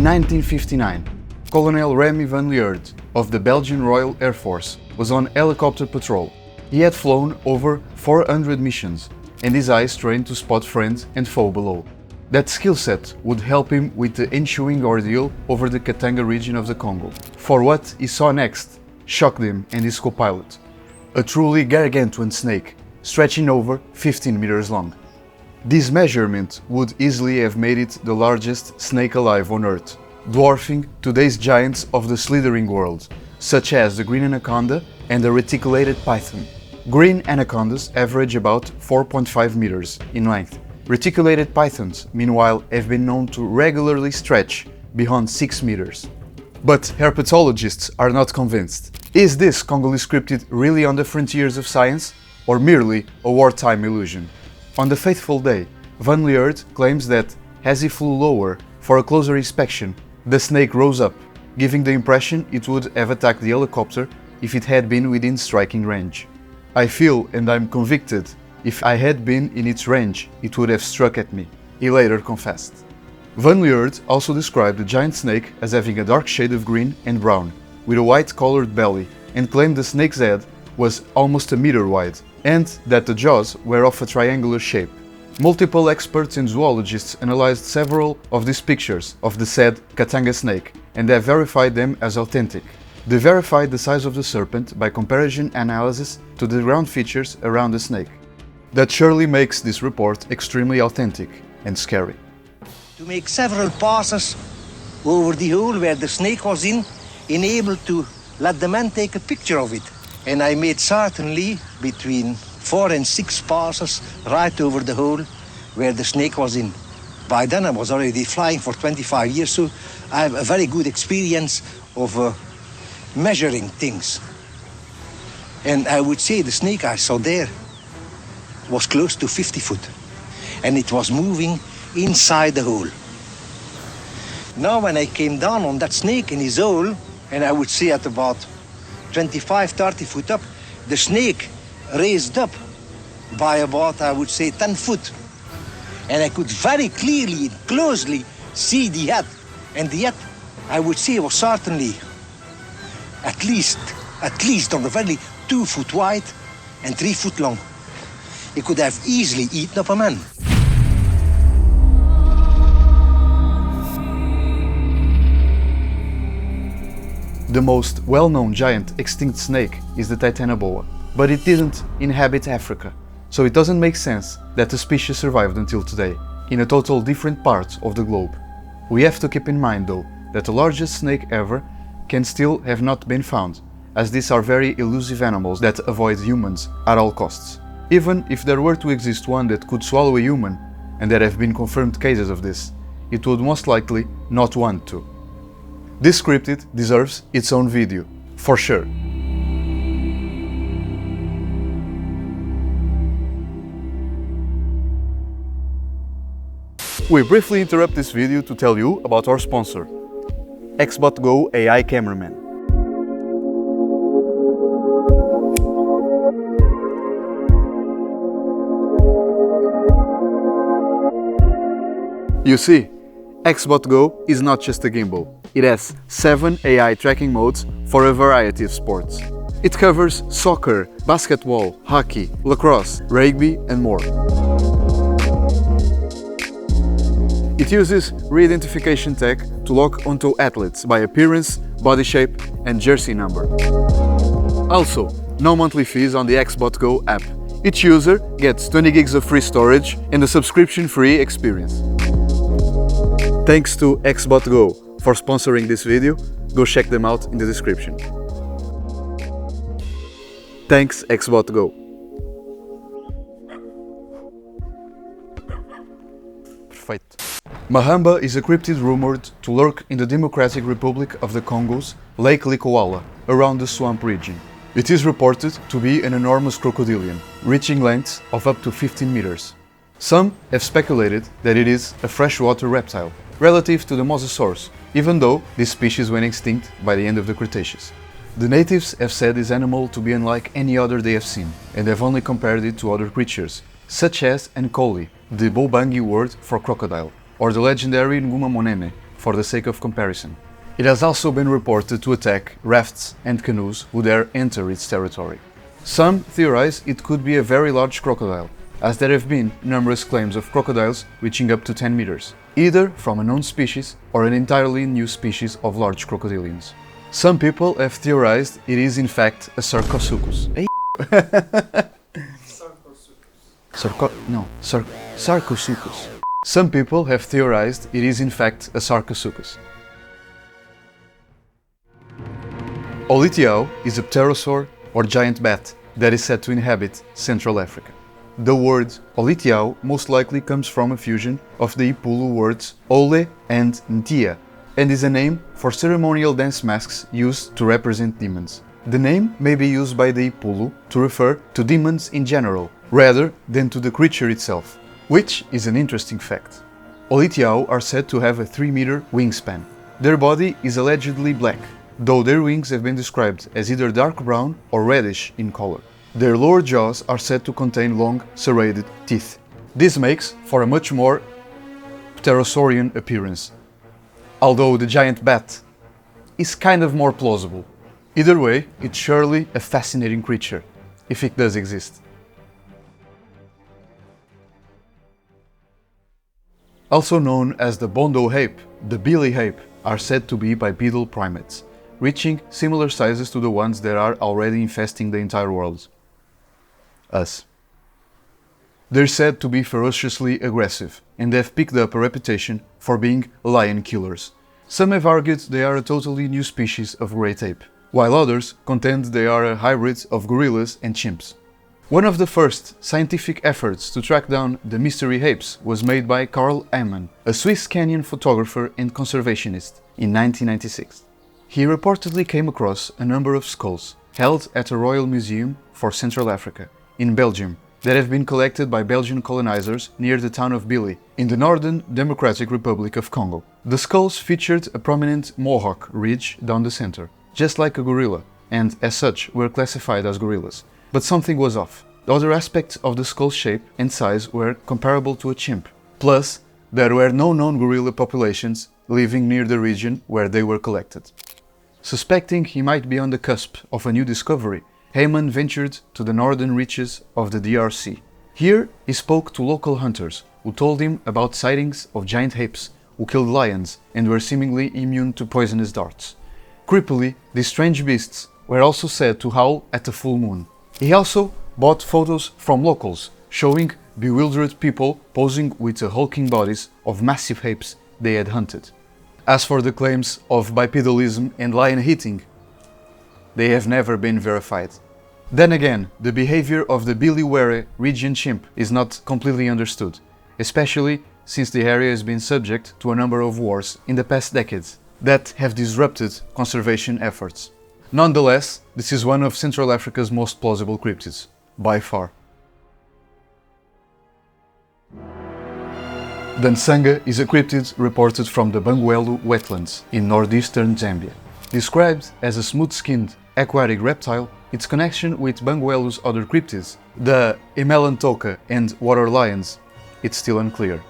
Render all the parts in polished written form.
In 1959, Colonel Remy van Lierde of the Belgian Royal Air Force was on helicopter patrol. He had flown over 400 missions, and his eyes trained to spot friend and foe below. That skill set would help him with the ensuing ordeal over the Katanga region of the Congo. For what he saw next shocked him and his co-pilot. A truly gargantuan snake, stretching over 15 meters long. This measurement would easily have made it the largest snake alive on Earth, dwarfing today's giants of the slithering world, such as the green anaconda and the reticulated python. Green anacondas average about 4.5 meters in length. Reticulated pythons, meanwhile, have been known to regularly stretch beyond 6 meters. But herpetologists are not convinced. Is this Congolese cryptid really on the frontiers of science, or merely a wartime illusion? On the fateful day, Van Lierde claims that, as he flew lower for a closer inspection, the snake rose up, giving the impression it would have attacked the helicopter if it had been within striking range. I feel, and I'm convicted, if I had been in its range, it would have struck at me, he later confessed. Van Lierde also described the giant snake as having a dark shade of green and brown, with a white-colored belly, and claimed the snake's head was almost a meter wide, and that the jaws were of a triangular shape. Multiple experts and zoologists analyzed several of these pictures of the said Katanga snake, and have verified them as authentic. They verified the size of the serpent by comparison analysis to the ground features around the snake. That surely makes this report extremely authentic and scary. To make several passes over the hole where the snake was in, enabled to let the man take a picture of it. And I made certainly between 4 and 6 passes right over the hole where the snake was in. By then I was already flying for 25 years, so I have a very good experience of measuring things. And I would say the snake I saw there was close to 50 foot, and it was moving inside the hole. Now when I came down on that snake in his hole, and I would say at about 25-30 foot up, the snake raised up by about, I would say, 10 foot. And I could very clearly, closely see the head. And the head, I would say, was certainly at least on the very 2 foot wide and 3 foot long. He could have easily eaten up a man. The most well-known giant extinct snake is the Titanoboa, but it didn't inhabit Africa, so it doesn't make sense that the species survived until today, in a total different part of the globe. We have to keep in mind though, that the largest snake ever can still have not been found, as these are very elusive animals that avoid humans at all costs. Even if there were to exist one that could swallow a human, and there have been confirmed cases of this, it would most likely not want to. This cryptid deserves its own video, for sure. We briefly interrupt this video to tell you about our sponsor, XbotGo AI Cameraman. You see, XbotGo is not just a gimbal. It has 7 AI tracking modes for a variety of sports. It covers soccer, basketball, hockey, lacrosse, rugby and more. It uses re-identification tech to lock onto athletes by appearance, body shape and jersey number. Also, no monthly fees on the XbotGo app. Each user gets 20 gigs of free storage and a subscription-free experience. Thanks to XbotGo for sponsoring this video. Go check them out in the description. Thanks XbotGo. Perfeito. Mahamba is a cryptid rumored to lurk in the Democratic Republic of the Congo's Lake Likoala, around the swamp region. It is reported to be an enormous crocodilian, reaching lengths of up to 15 meters. Some have speculated that it is a freshwater reptile, relative to the mosasaurs, even though this species went extinct by the end of the Cretaceous. The natives have said this animal to be unlike any other they have seen, and have only compared it to other creatures, such as Nkoli, the Bobangi word for crocodile, or the legendary Nguma Monene, for the sake of comparison. It has also been reported to attack rafts and canoes who dare enter its territory. Some theorize it could be a very large crocodile, as there have been numerous claims of crocodiles reaching up to 10 meters, either from a known species or an entirely new species of large crocodilians. Some people have theorized it is in fact a Sarcosuchus. Sarcosuchus. Some people have theorized it is in fact a Sarcosuchus. Olitiau is a pterosaur or giant bat that is said to inhabit Central Africa. The word Olitiau most likely comes from a fusion of the Ipulu words Ole and Ntia, and is a name for ceremonial dance masks used to represent demons. The name may be used by the Ipulu to refer to demons in general, rather than to the creature itself, which is an interesting fact. Olitiau are said to have a 3-meter wingspan. Their body is allegedly black, though their wings have been described as either dark brown or reddish in color. Their lower jaws are said to contain long, serrated teeth. This makes for a much more pterosaurian appearance, although the giant bat is kind of more plausible. Either way, it's surely a fascinating creature, if it does exist. Also known as the Bondo ape, the Bili ape are said to be bipedal primates, reaching similar sizes to the ones that are already infesting the entire world. Us. They're said to be ferociously aggressive and have picked up a reputation for being lion killers. Some have argued they are a totally new species of great ape, while others contend they are a hybrid of gorillas and chimps. One of the first scientific efforts to track down the mystery apes was made by Carl Amann, a Swiss canyon photographer and conservationist, in 1996. He reportedly came across a number of skulls held at a Royal Museum for Central Africa, in Belgium, that have been collected by Belgian colonizers near the town of Bili, in the Northern Democratic Republic of Congo. The skulls featured a prominent mohawk ridge down the center, just like a gorilla, and as such were classified as gorillas. But something was off. The other aspects of the skull shape and size were comparable to a chimp. Plus, there were no known gorilla populations living near the region where they were collected. Suspecting he might be on the cusp of a new discovery, Heyman ventured to the northern reaches of the DRC. Here he spoke to local hunters who told him about sightings of giant apes who killed lions and were seemingly immune to poisonous darts. Creepily, these strange beasts were also said to howl at the full moon. He also bought photos from locals showing bewildered people posing with the hulking bodies of massive apes they had hunted. As for the claims of bipedalism and lion hitting, they have never been verified. Then again, the behavior of the Biliwere region chimp is not completely understood, especially since the area has been subject to a number of wars in the past decades that have disrupted conservation efforts. Nonetheless, this is one of Central Africa's most plausible cryptids, by far. The Nsanga is a cryptid reported from the Bangweulu wetlands in northeastern Zambia. Described as a smooth-skinned aquatic reptile, its connection with Bangweulu's other cryptids, the Emelantoka and water lions, it's still unclear.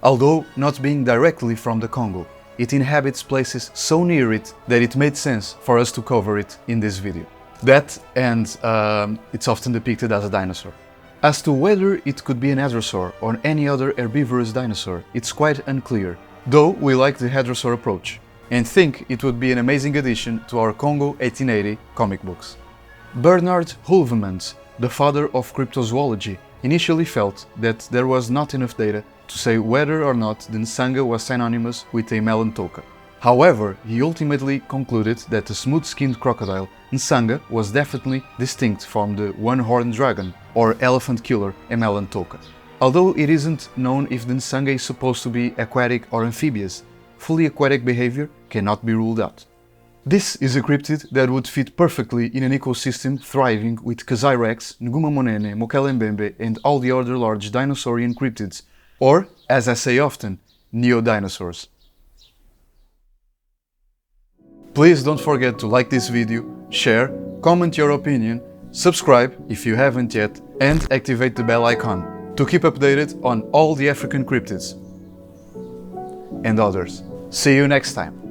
Although not being directly from the Congo, it inhabits places so near it that it made sense for us to cover it in this video. That and it's often depicted as a dinosaur. As to whether it could be an hadrosaur or any other herbivorous dinosaur, it's quite unclear, though we like the hadrosaur approach and think it would be an amazing addition to our Congo 1880 comic books. Bernard Hulvemans, the father of cryptozoology, initially felt that there was not enough data to say whether or not the Nsanga was synonymous with a Emelantoka. However, he ultimately concluded that the smooth-skinned crocodile Nsanga was definitely distinct from the one-horned dragon or elephant killer Emelantoka. Although it isn't known if the Nsanga is supposed to be aquatic or amphibious, fully aquatic behavior cannot be ruled out. This is a cryptid that would fit perfectly in an ecosystem thriving with Kasai Rex, Nguma Monene, Mokelembembe and all the other large dinosaurian cryptids, or, as I say often, neo-dinosaurs. Please don't forget to like this video, share, comment your opinion, subscribe if you haven't yet, and activate the bell icon to keep updated on all the African cryptids and others. See you next time.